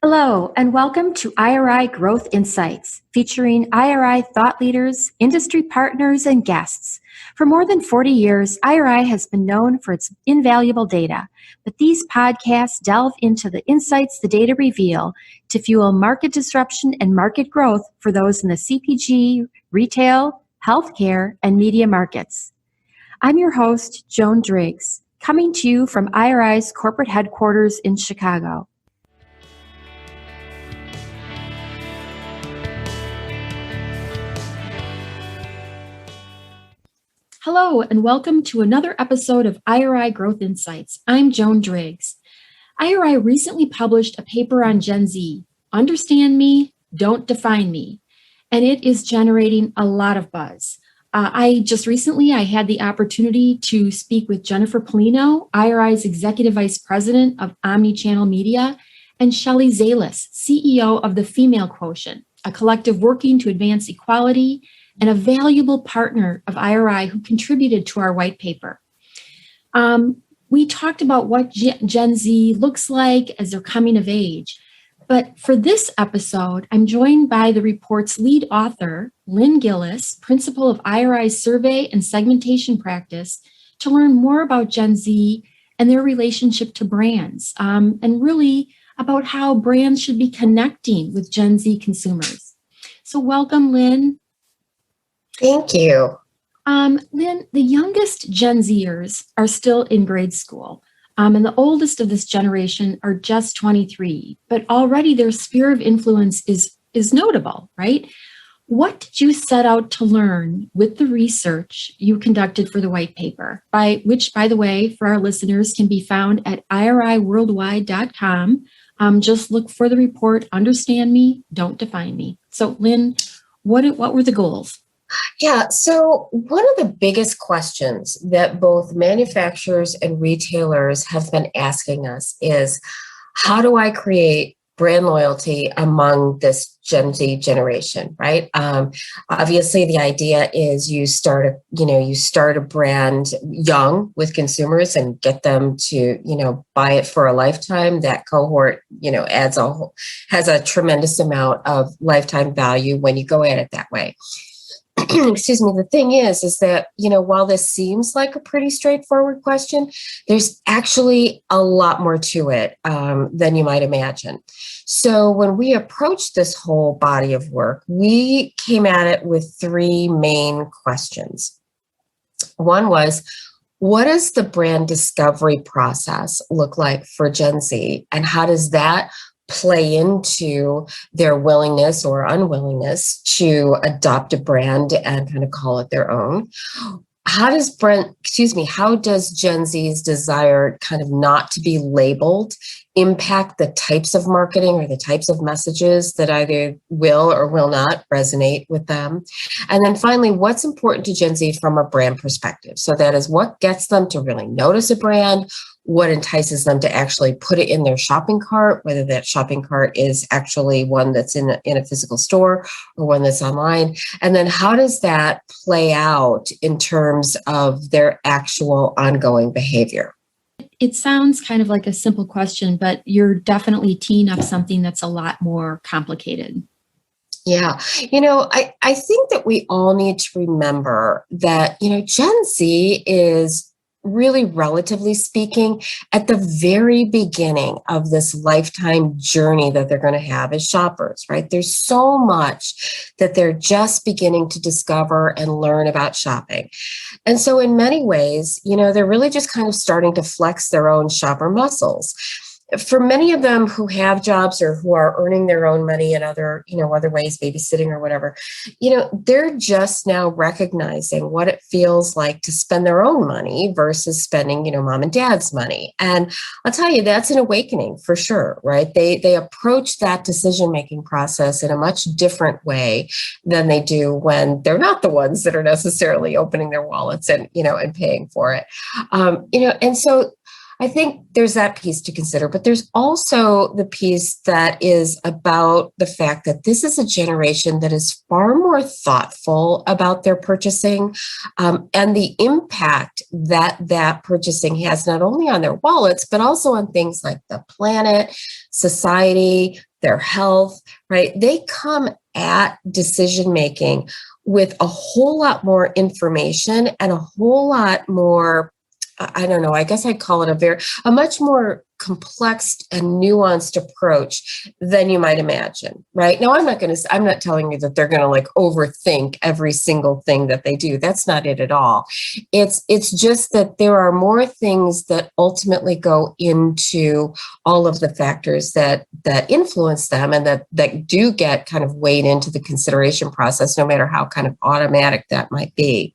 Hello, and welcome to IRI Growth Insights, featuring IRI thought leaders, industry partners, and guests. For more than 40 years, IRI has been known for its invaluable data, but these podcasts delve into the insights the data reveal to fuel market disruption and market growth for those in the CPG, retail, healthcare, and media markets. I'm your host, Joan Driggs, coming to you from IRI's corporate headquarters in Chicago. Hello, and welcome to another episode of IRI Growth Insights. I'm Joan Driggs. IRI recently published a paper on Gen Z, Understand Me, Don't Define Me, and it is generating a lot of buzz. I had the opportunity to speak with Jennifer Polino, IRI's Executive Vice President of Omnichannel Media, and Shelley Zalis, CEO of the Female Quotient, a collective working to advance equality and a valuable partner of IRI who contributed to our white paper. We talked about what Gen Z looks like as they're coming of age. But for this episode, I'm joined by the report's lead author, Lynne Gillis, principal of IRI's survey and segmentation practice, to learn more about Gen Z and their relationship to brands, and really about how brands should be connecting with Gen Z consumers. So welcome, Lynne. Thank you. Lynne, the youngest Gen Zers are still in grade school, and the oldest of this generation are just 23, but already their sphere of influence is notable, right? What did you set out to learn with the research you conducted for the white paper, which, by the way, for our listeners, can be found at iriworldwide.com. Just look for the report, Understand Me, Don't Define Me. So, Lynne, what were the goals? Yeah, so one of the biggest questions that both manufacturers and retailers have been asking us is, how do I create brand loyalty among this Gen Z generation, right? Obviously, the idea is you start a brand young with consumers and get them to, buy it for a lifetime. That cohort, has a tremendous amount of lifetime value when you go at it that way. Excuse me. The thing is that, while this seems like a pretty straightforward question, there's actually a lot more to it than you might imagine. So when we approached this whole body of work, we came at it with three main questions. One was, what does the brand discovery process look like for Gen Z? And how does that play into their willingness or unwillingness to adopt a brand and kind of call it their own? How does Gen Z's desire kind of not to be labeled impact the types of marketing or the types of messages that either will or will not resonate with them? And then finally, what's important to Gen Z from a brand perspective? So that is what gets them to really notice a brand, what entices them to actually put it in their shopping cart, whether that shopping cart is actually one that's in a physical store or one that's online. And then how does that play out in terms of their actual ongoing behavior? It sounds kind of like a simple question, but you're definitely teeing up something that's a lot more complicated. Yeah. I think that we all need to remember that, Gen Z is really, relatively speaking, at the very beginning of this lifetime journey that they're going to have as shoppers, right? There's so much that they're just beginning to discover and learn about shopping. And so in many ways, they're really just kind of starting to flex their own shopper muscles. For many of them who have jobs or who are earning their own money in other ways, babysitting or whatever, they're just now recognizing what it feels like to spend their own money versus spending, mom and dad's money. And I'll tell you, that's an awakening for sure, right? They approach that decision-making process in a much different way than they do when they're not the ones that are necessarily opening their wallets and paying for it. And so I think there's that piece to consider, but there's also the piece that is about the fact that this is a generation that is far more thoughtful about their purchasing, and the impact that purchasing has not only on their wallets, but also on things like the planet, society, their health, right? They come at decision making with a whole lot more information and a whole lot more, I don't know, I guess I'd call it a much more complex and nuanced approach than you might imagine, right? Now, I'm not telling you that they're going to like overthink every single thing that they do. That's not it at all. It's just that there are more things that ultimately go into all of the factors that influence them and that do get kind of weighed into the consideration process, no matter how kind of automatic that might be.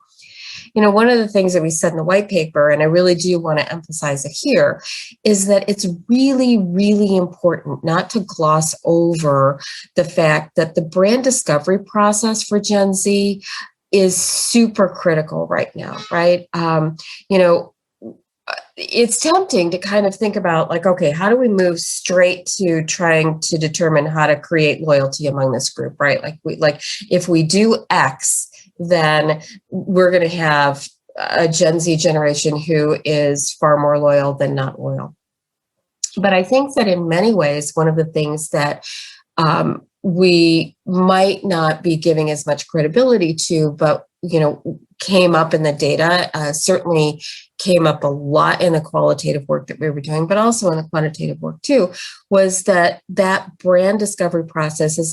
One of the things that we said in the white paper, and I really do want to emphasize it here, is that it's really, really important not to gloss over the fact that the brand discovery process for Gen Z is super critical right now, right? It's tempting to kind of think about like, okay, how do we move straight to trying to determine how to create loyalty among this group, right? Like if we do X, then we're going to have a Gen Z generation who is far more loyal than not loyal. But I think that in many ways, one of the things that we might not be giving as much credibility to, but came up in the data, certainly came up a lot in the qualitative work that we were doing, but also in the quantitative work too, was that brand discovery process is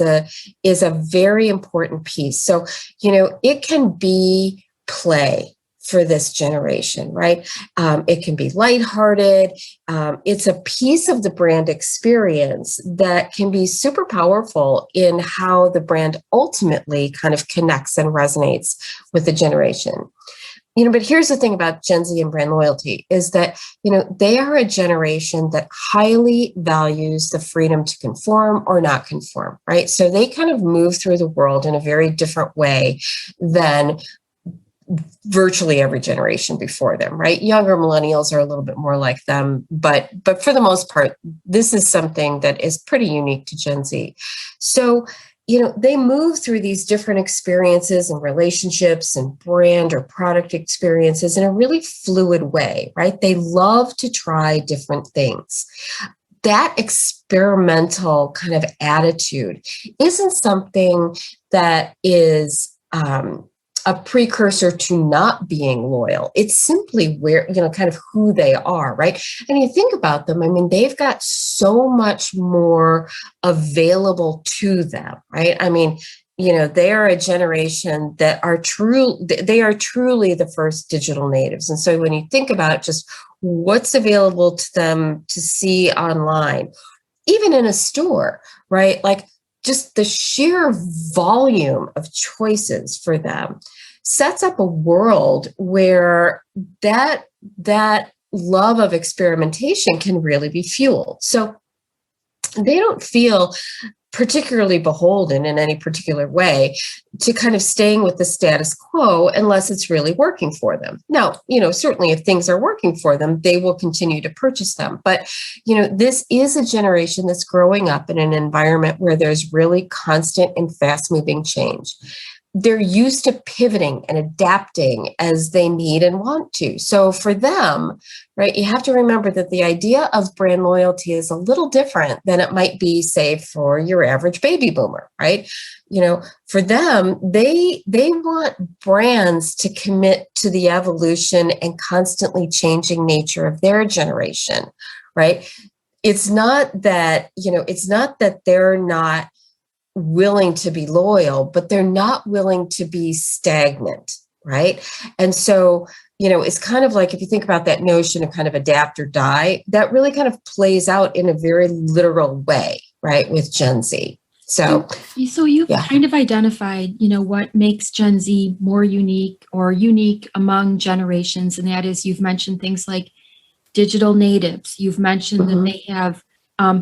a very important piece. So, it can be play for this generation, right? It can be lighthearted. It's a piece of the brand experience that can be super powerful in how the brand ultimately kind of connects and resonates with the generation. But here's the thing about Gen Z and brand loyalty is that, they are a generation that highly values the freedom to conform or not conform, right? So they kind of move through the world in a very different way than virtually every generation before them, right? Younger millennials are a little bit more like them, but for the most part, this is something that is pretty unique to Gen Z. So, they move through these different experiences and relationships and brand or product experiences in a really fluid way, right? They love to try different things. That experimental kind of attitude isn't something that is a precursor to not being loyal. It's simply where, kind of who they are, right? And you think about them, I mean, they've got so much more available to them, right? I mean, they are a generation that they are truly the first digital natives. And so when you think about just what's available to them to see online, even in a store, right? Like, just the sheer volume of choices for them sets up a world where that love of experimentation can really be fueled. So they don't feel particularly beholden in any particular way to kind of staying with the status quo unless it's really working for them. Now, certainly if things are working for them, they will continue to purchase them. But, this is a generation that's growing up in an environment where there's really constant and fast moving change. They're used to pivoting and adapting as they need and want to. So for them, right, you have to remember that the idea of brand loyalty is a little different than it might be, say, for your average baby boomer, right? For them, they want brands to commit to the evolution and constantly changing nature of their generation, right? It's not that they're not willing to be loyal, but they're not willing to be stagnant, right? And so, it's kind of like if you think about that notion of kind of adapt or die, that really kind of plays out in a very literal way, right, with Gen Z. So you've kind of identified, what makes Gen Z more unique or unique among generations, and that is you've mentioned things like digital natives. You've mentioned that they have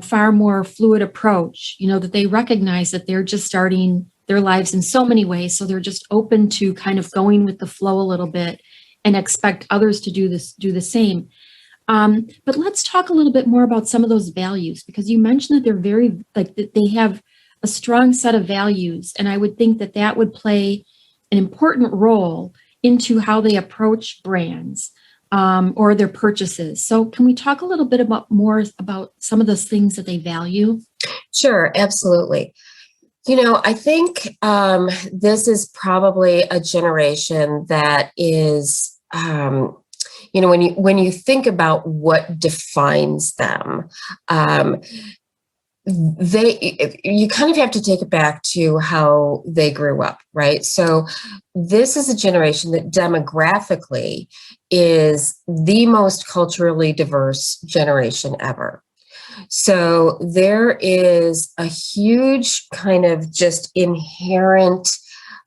far more fluid approach, that they recognize that they're just starting their lives in so many ways. So they're just open to kind of going with the flow a little bit and expect others to do the same. But let's talk a little bit more about some of those values, because you mentioned that they're very, that they have a strong set of values. And I would think that would play an important role into how they approach brands. Or their purchases. So can we talk a little bit more about some of those things that they value? Sure, absolutely. I think this is probably a generation that is, when you think about what defines them, um, you kind of have to take it back to how they grew up, right? So this is a generation that demographically is the most culturally diverse generation ever. So there is a huge kind of just inherent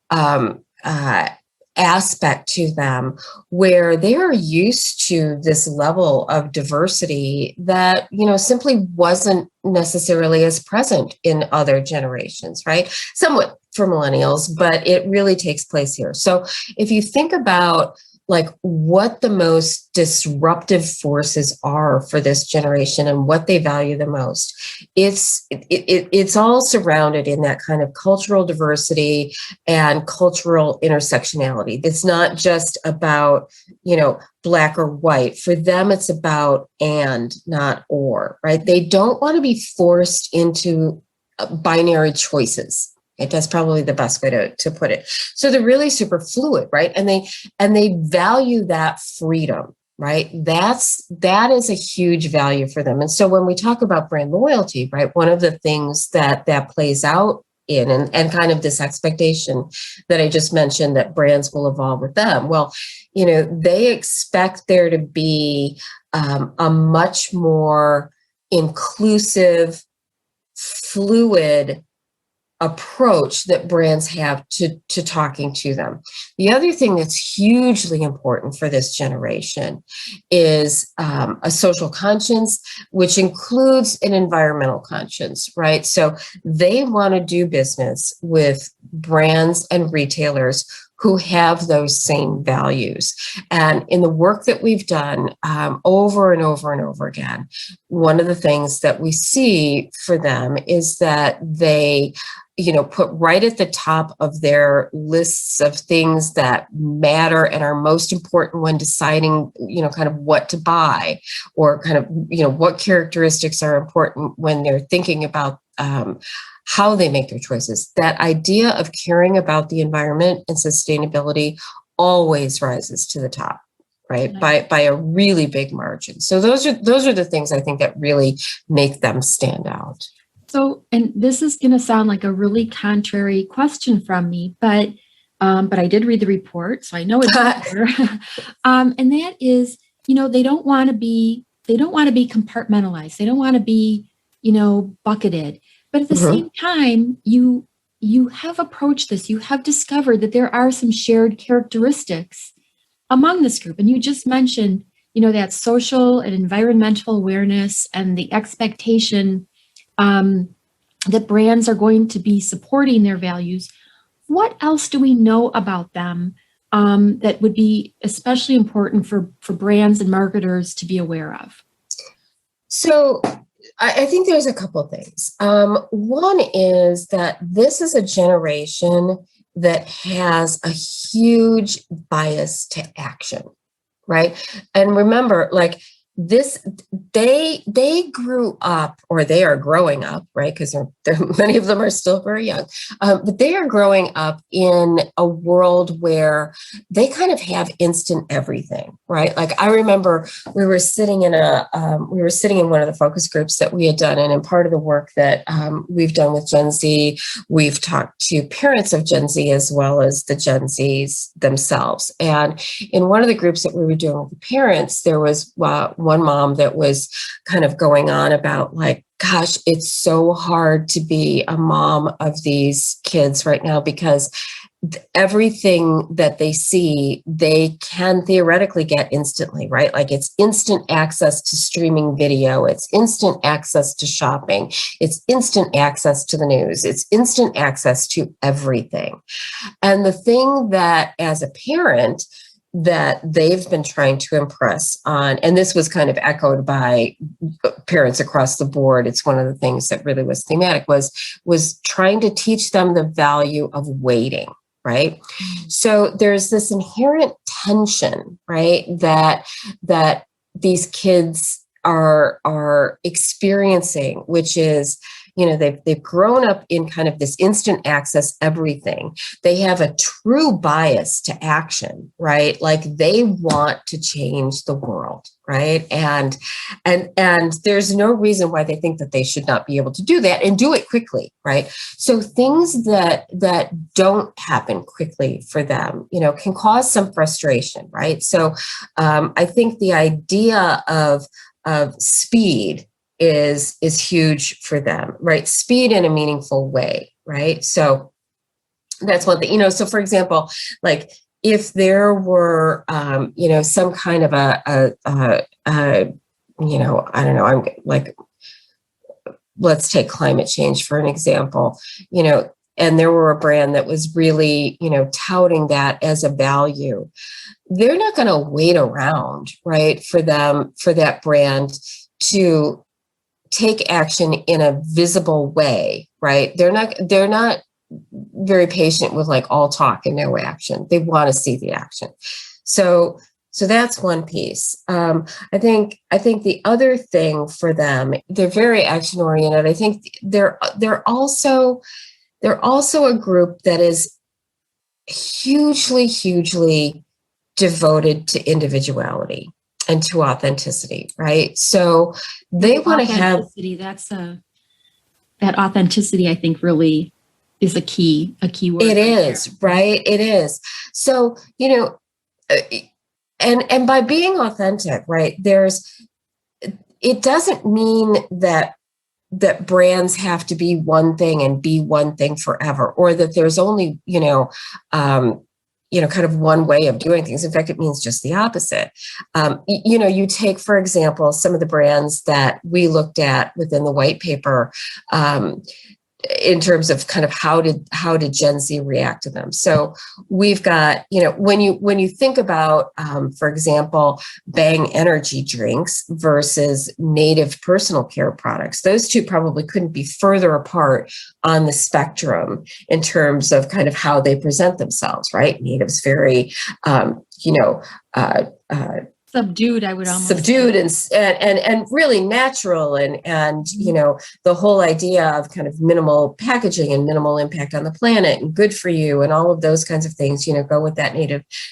um, uh, aspect to them where they're used to this level of diversity that simply wasn't necessarily as present in other generations, right? Somewhat for millennials, but it really takes place here. So if you think about like what the most disruptive forces are for this generation and what they value the most, it's all surrounded in that kind of cultural diversity and cultural intersectionality. It's not just about black or white. For them it's about and, not or, right? They don't want to be forced into binary choices. That's probably the best way to put it. So they're really super fluid, right? And they value that freedom, right? That is a huge value for them. And so when we talk about brand loyalty, right, one of the things that plays out in and kind of this expectation that I just mentioned that brands will evolve with them. Well, they expect there to be a much more inclusive, fluid approach that brands have to talking to them. The other thing that's hugely important for this generation is a social conscience, which includes an environmental conscience, right? So they want to do business with brands and retailers who have those same values. And in the work that we've done over and over and over again, one of the things that we see for them is that they put right at the top of their lists of things that matter and are most important when deciding, kind of what to buy, or kind of, what characteristics are important when they're thinking about how they make their choices. That idea of caring about the environment and sustainability always rises to the top, right? By a really big margin. So those are the things I think that really make them stand out. So, and this is going to sound like a really contrary question from me, but I did read the report, so I know it's there. And that is, they don't want to be compartmentalized. They don't want to be, bucketed. But at the same time, you have approached this. You have discovered that there are some shared characteristics among this group, and you just mentioned, that social and environmental awareness and the expectation that brands are going to be supporting their values. What else do we know about them that would be especially important for brands and marketers to be aware of? So I think there's a couple of things. One is that this is a generation that has a huge bias to action, right? And remember, like, they grew up, or they are growing up, right? Because many of them are still very young, but they are growing up in a world where they kind of have instant everything, right? Like I remember we were sitting in one of the focus groups that we had done, and in part of the work that we've done with Gen Z, we've talked to parents of Gen Z as well as the Gen Zs themselves. And in one of the groups that we were doing with the parents, there was one mom that was kind of going on about like, gosh, it's so hard to be a mom of these kids right now because everything that they see, they can theoretically get instantly, right? Like it's instant access to streaming video. It's instant access to shopping. It's instant access to the news. It's instant access to everything. And the thing that as a parent, that they've been trying to impress on, and this was kind of echoed by parents across the board. It's one of the things that really was thematic, was trying to teach them the value of waiting, right? So there's this inherent tension, right, that these kids are experiencing, which is, they've grown up in kind of this instant access everything. They have a true bias to action, right? Like they want to change the world, right? And there's no reason why they think that they should not be able to do that and do it quickly, right? So things that don't happen quickly for them, can cause some frustration, right? So I think the idea of speed is huge for them, right? Speed in a meaningful way, right? So that's one thing, so for example, like if there were, some kind of I don't know, I'm like, let's take climate change for an example, and there were a brand that was really, touting that as a value, they're not going to wait around, right, for that brand to take action in a visible way, right? They're not very patient with like all talk and no action. They want to see the action. So that's one piece. I think the other thing for them, they're very action oriented. I think they're also a group that is hugely devoted to individuality and to authenticity, right? So they want to have that authenticity, I think, really is a key word. It is, right? It is. So, and by being authentic, right, it doesn't mean that brands have to be one thing and be one thing forever, or that there's only, kind of one way of doing things. In fact, it means just the opposite. You take, for example, some of the brands that we looked at within the white paper, in terms of kind of how did Gen Z react to them. So we've got, when you think about, for example, Bang energy drinks versus Native personal care products, those two probably couldn't be further apart on the spectrum in terms of kind of how they present themselves, right? Native's very, subdued, I would almost subdued say. and really natural and the whole idea of kind of minimal packaging and minimal impact on the planet and good for you and all of those kinds of things, go with that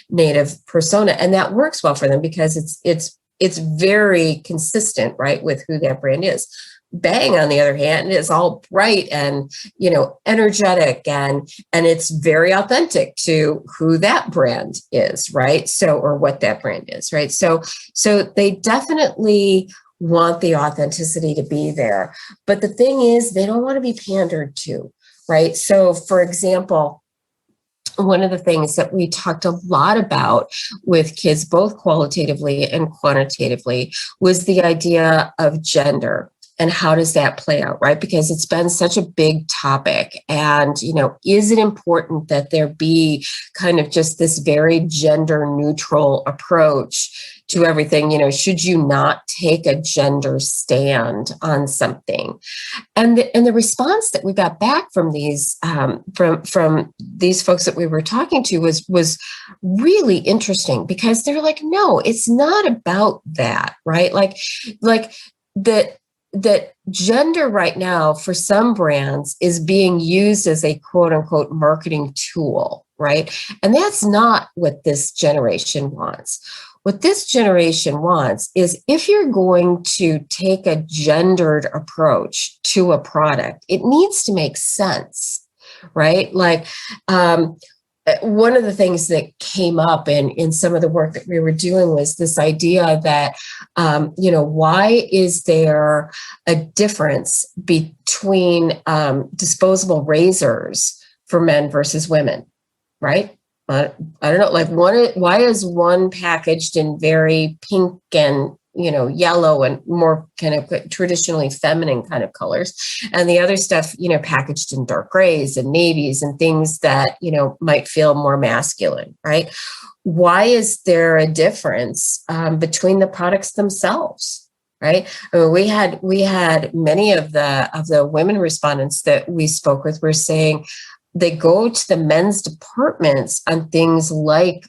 native persona, and that works well for them because it's very consistent, right, with who that brand is. Bang, on the other hand, is all bright and energetic and it's very authentic to who that brand is, right? So, or what that brand is, right? So they definitely want the authenticity to be there, but the thing is, they don't want to be pandered to, right? So, for example, one of the things that we talked a lot about with kids, both qualitatively and quantitatively, was the idea of gender. And how does that play out, right? Because it's been such a big topic. And, is it important that there be kind of just this very gender neutral approach to everything? Should you not take a gender stand on something? And the response that we got back from these from these folks that we were talking to was really interesting, because they're like, no, it's not about that, right? Like that gender right now for some brands is being used as a quote unquote marketing tool, right? And that's not what this generation wants. What this generation wants is, if you're going to take a gendered approach to a product, it needs to make sense, right? Like, one of the things that came up in some of the work that we were doing was this idea that, why is there a difference between disposable razors for men versus women, right? I don't know, like why is one packaged in very pink and yellow and more kind of traditionally feminine kind of colors, and the other stuff, packaged in dark grays and navies and things that, might feel more masculine, right? Why is there a difference between the products themselves, right? I mean, we had many of the women respondents that we spoke with were saying they go to the men's departments on things like,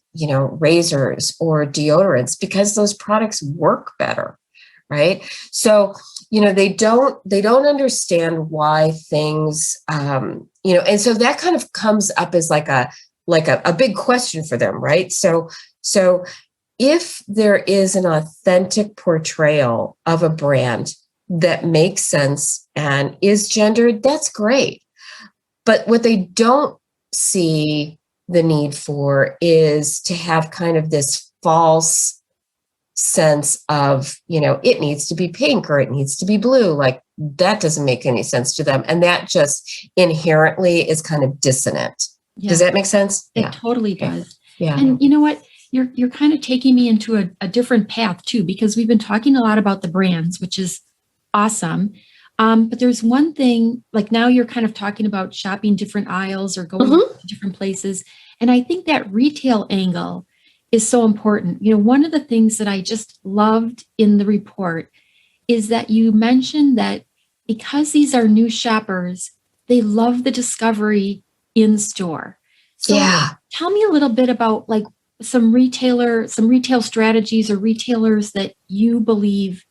razors or deodorants because those products work better, right? So they don't understand why things, and so that kind of comes up as like a big question for them, right? So if there is an authentic portrayal of a brand that makes sense and is gendered, that's great. But what they don't see the need for is to have kind of this false sense of, it needs to be pink or it needs to be blue. Like that doesn't make any sense to them. And that just inherently is kind of dissonant. Yeah. Does that make sense? It totally does. Yeah. And you know what? You're kind of taking me into a different path too, because we've been talking a lot about the brands, which is awesome. But there's one thing, like now you're kind of talking about shopping different aisles or going to different places. And I think that retail angle is so important. One of the things that I just loved in the report is that you mentioned that because these are new shoppers, they love the discovery in store. So tell me a little bit about like some retail strategies or retailers that you believe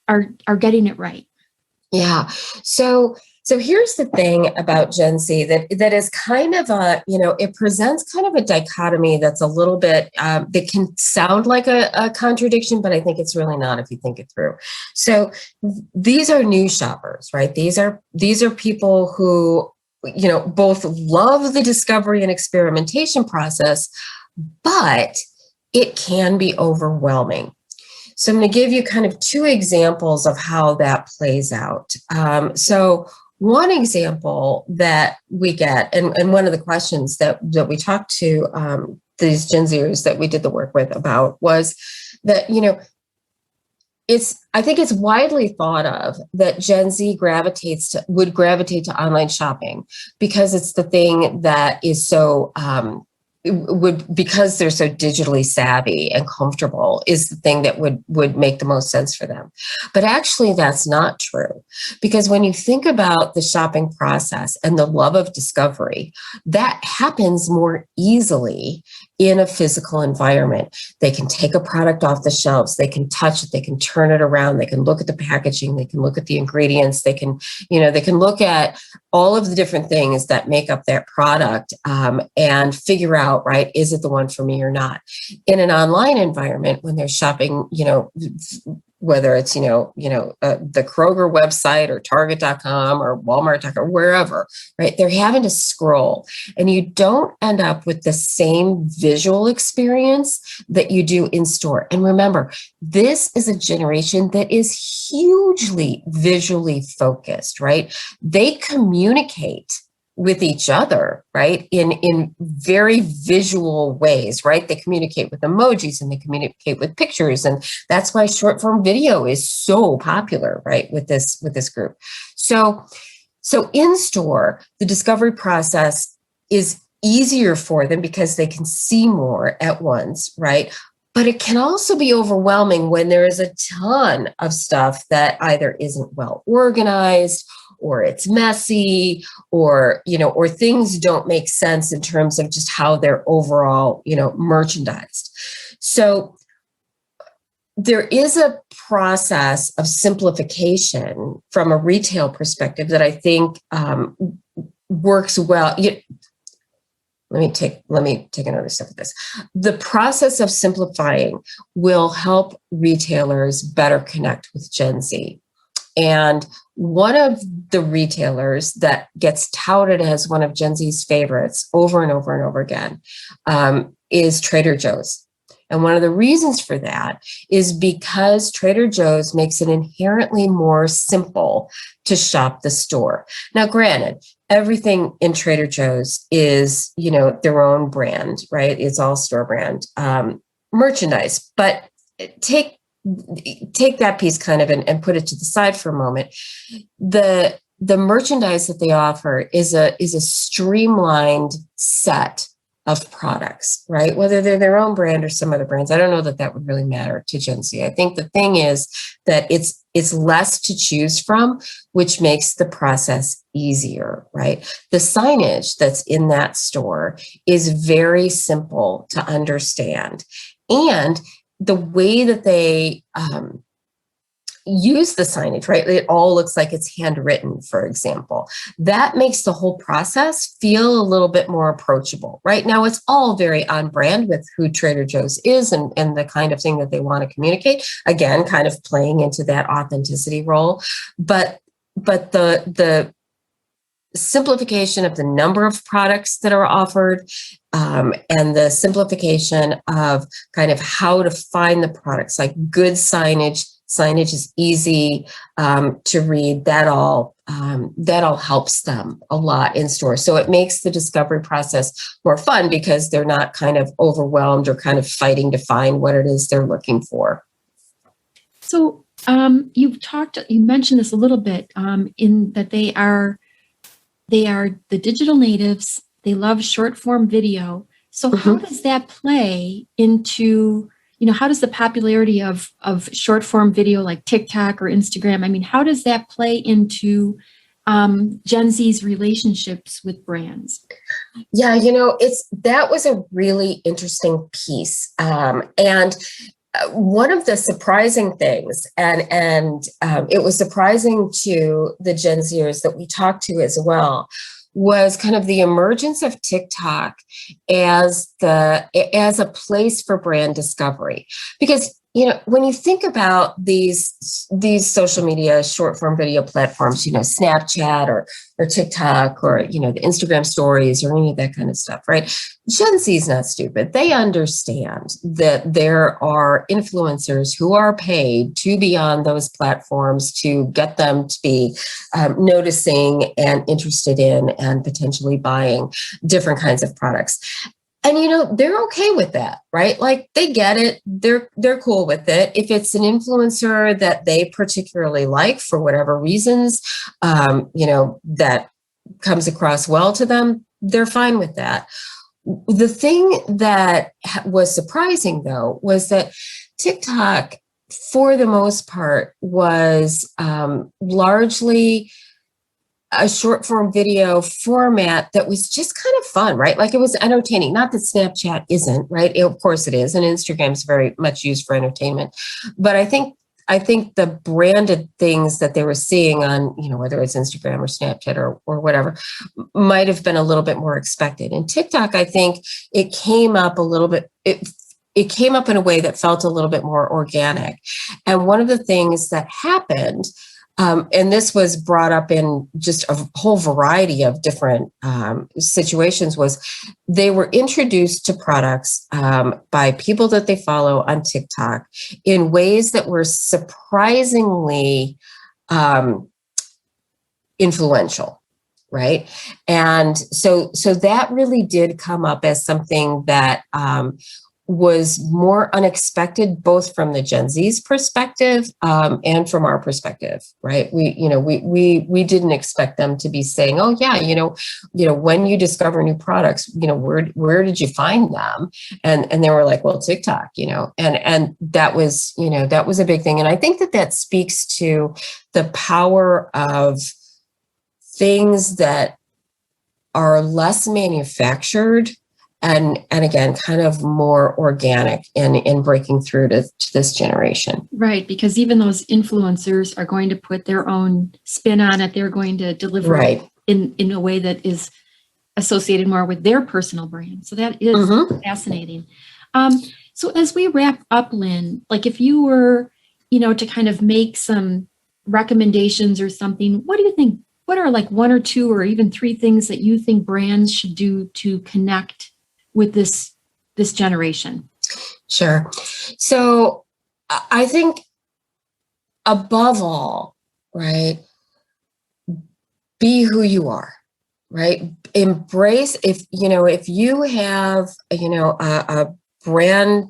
are getting it right. Yeah. So here's the thing about Gen Z that is kind of it presents kind of a dichotomy that's a little bit, that can sound like a contradiction, but I think it's really not if you think it through. So these are new shoppers, right? These are people who, both love the discovery and experimentation process, but it can be overwhelming. So I'm going to give you kind of two examples of how that plays out. So one example that we get, and one of the questions that we talked to these Gen Zers that we did the work with about was that, I think it's widely thought of that Gen Z would gravitate to online shopping because it's the thing that is so, because they're so digitally savvy and comfortable, is the thing that would make the most sense for them. But actually that's not true, because when you think about the shopping process and the love of discovery, that happens more easily in a physical environment. They can take a product off the shelves, they can touch it, they can turn it around, they can look at the packaging, they can look at the ingredients, they can look at all of the different things that make up that product, and figure out, right, is it the one for me or not? In an online environment, when they're shopping, whether it's, the Kroger website or Target.com or Walmart.com, wherever, right? They're having to scroll, and you don't end up with the same visual experience that you do in store. And remember, this is a generation that is hugely visually focused, right? They communicate with each other, right, in very visual ways, right? They communicate with emojis and they communicate with pictures, and that's why short form video is so popular, right, with this group. So in store, the discovery process is easier for them because they can see more at once, right? But it can also be overwhelming when there is a ton of stuff that either isn't well organized, or it's messy, or things don't make sense in terms of just how they're overall, merchandised. So there is a process of simplification from a retail perspective that I think works well. Let me take another step of this. The process of simplifying will help retailers better connect with Gen Z. And one of the retailers that gets touted as one of Gen Z's favorites over and over and over again is Trader Joe's. And one of the reasons for that is because Trader Joe's makes it inherently more simple to shop the store. Now, granted, everything in Trader Joe's is, their own brand, right? It's all store brand merchandise. But take that piece kind of and put it to the side for a moment. The merchandise that they offer is a streamlined set of products, right? Whether they're their own brand or some other brands, I don't know that would really matter to Gen Z. I think the thing is that it's less to choose from, which makes the process easier, right? The signage that's in that store is very simple to understand, and the way that they, use the signage, right? It all looks like it's handwritten, for example. That makes the whole process feel a little bit more approachable. Right now, it's all very on brand with who Trader Joe's is and the kind of thing that they want to communicate. Again, kind of playing into that authenticity role. But the simplification of the number of products that are offered, and the simplification of kind of how to find the products, like good signage. Signage is easy to read. That all helps them a lot in store. So it makes the discovery process more fun because they're not kind of overwhelmed or kind of fighting to find what it is they're looking for. So you mentioned this a little bit in that they are the digital natives. They love short form video. So how does that play into, how does the popularity of short form video like TikTok or Instagram, I mean, how does that play into Gen Z's relationships with brands? Yeah, that was a really interesting piece. And one of the surprising things, and it was surprising to the Gen Zers that we talked to as well, was kind of the emergence of TikTok as a place for brand discovery. Because when you think about these social media short form video platforms, Snapchat or TikTok or the Instagram stories or any of that kind of stuff, right? Gen Z is not stupid. They understand that there are influencers who are paid to be on those platforms to get them to be noticing and interested in and potentially buying different kinds of products. And, they're okay with that, right? Like they get it. They're cool with it. If it's an influencer that they particularly like for whatever reasons, that comes across well to them, they're fine with that. The thing that was surprising, though, was that TikTok, for the most part, was largely a short form video format that was just kind of fun, right? Like it was entertaining. Not that Snapchat isn't, right? Of course it is. And Instagram's very much used for entertainment. But I think the branded things that they were seeing on, whether it's Instagram or Snapchat or whatever, might have been a little bit more expected. And TikTok, I think it came up a little bit, it came up in a way that felt a little bit more organic. And one of the things that happened, and this was brought up in just a whole variety of different situations, was they were introduced to products by people that they follow on TikTok in ways that were surprisingly influential, right? And so that really did come up as something that was more unexpected, both from the Gen Z's perspective and from our perspective, right? We didn't expect them to be saying, "Oh yeah, when you discover new products, where did you find them?" And they were like, "Well, TikTok," and that was a big thing. And I think that speaks to the power of things that are less manufactured. And again, kind of more organic in breaking through to this generation. Right, because even those influencers are going to put their own spin on it. They're going to deliver it in a way that is associated more with their personal brand. So that is fascinating. So as we wrap up, Lynne, like if you were, to kind of make some recommendations or something, what do you think? What are like one or two or even three things that you think brands should do to connect with this generation? Sure. So I think above all, right, be who you are, right? Embrace, if you have, a brand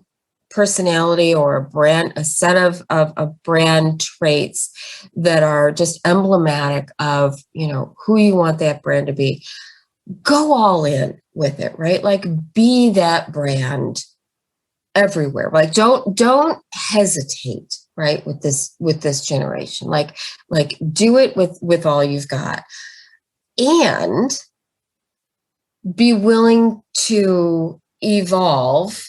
personality or a set of brand traits that are just emblematic of, who you want that brand to be, go all in with it, right? Like be that brand everywhere. Like don't hesitate, right? With this generation, like do it with all you've got, and be willing to evolve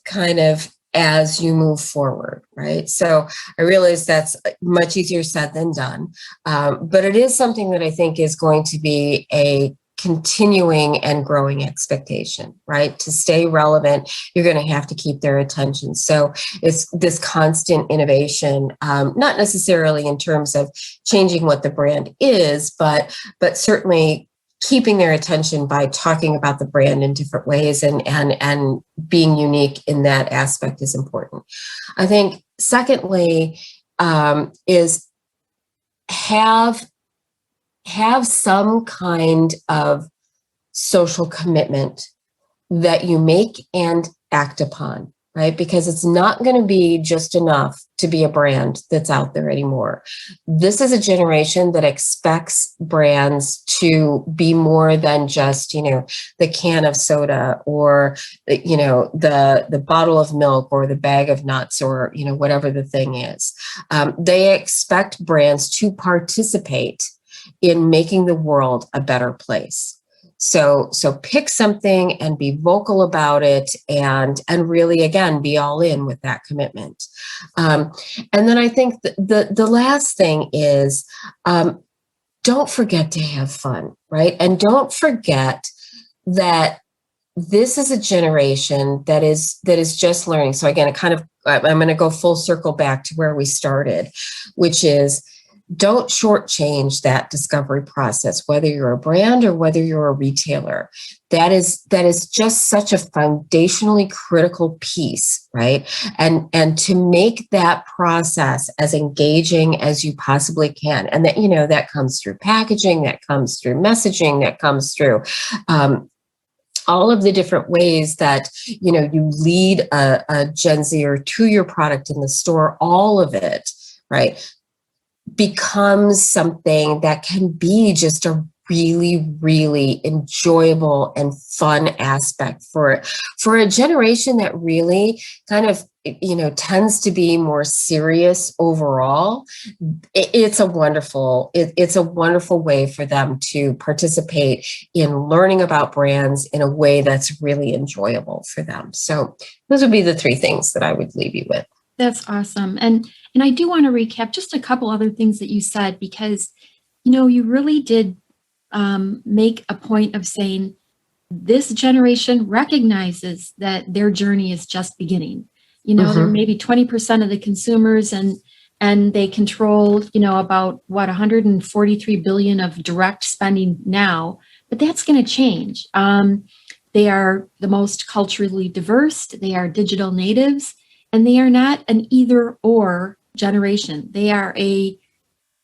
kind of as you move forward, right? So I realize that's much easier said than done, but it is something that I think is going to be a continuing and growing expectation, right? To stay relevant, you're going to have to keep their attention. So it's this constant innovation, not necessarily in terms of changing what the brand is, but certainly keeping their attention by talking about the brand in different ways, and being unique in that aspect is important. I think secondly, is have some kind of social commitment that you make and act upon, right? Because it's not going to be just enough to be a brand that's out there anymore. This is a generation that expects brands to be more than just, the can of soda, or, the bottle of milk, or the bag of nuts, or, whatever the thing is. They expect brands to participate in making the world a better place. So pick something and be vocal about it, and really, again, be all in with that commitment. And then I think the last thing is, don't forget to have fun, right? And don't forget that this is a generation that is just learning. So again, I'm going to go full circle back to where we started, which is, don't shortchange that discovery process, whether you're a brand or whether you're a retailer. That is just such a foundationally critical piece, right? And to make that process as engaging as you possibly can. And that, that comes through packaging, that comes through messaging, that comes through all of the different ways that, you lead a Gen Zer to your product in the store. All of it, right, becomes something that can be just a really, really enjoyable and fun aspect for a generation that really kind of, tends to be more serious overall. It's a wonderful way for them to participate in learning about brands in a way that's really enjoyable for them. So those would be the three things that I would leave you with. That's awesome. And I do want to recap just a couple other things that you said, because, you really did make a point of saying this generation recognizes that their journey is just beginning. They're maybe 20% of the consumers, and they control, about 143 billion of direct spending now, but that's going to change. They are the most culturally diverse. They are digital natives. And they are not an either or generation. They are a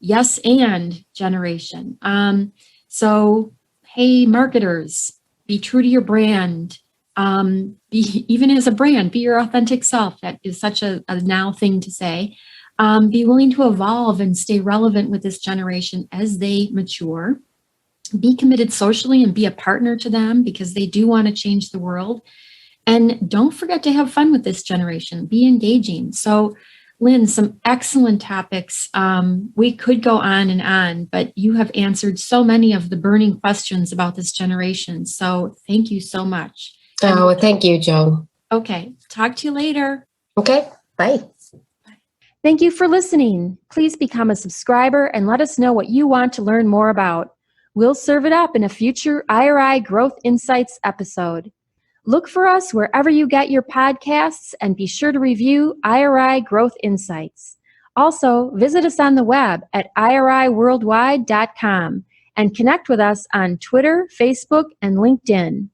yes and generation. So, hey, marketers, be true to your brand. Even as a brand, be your authentic self. That is such a now thing to say. Be willing to evolve and stay relevant with this generation as they mature. Be committed socially and be a partner to them, because they do want to change the world. And don't forget to have fun with this generation. Be engaging. So, Lynne, some excellent topics. We could go on, but you have answered so many of the burning questions about this generation. So thank you so much. Oh, thank you, Joan. Okay. Talk to you later. Okay. Bye. Thank you for listening. Please become a subscriber and let us know what you want to learn more about. We'll serve it up in a future IRI Growth Insights episode. Look for us wherever you get your podcasts, and be sure to review IRI Growth Insights. Also, visit us on the web at iriworldwide.com and connect with us on Twitter, Facebook, and LinkedIn.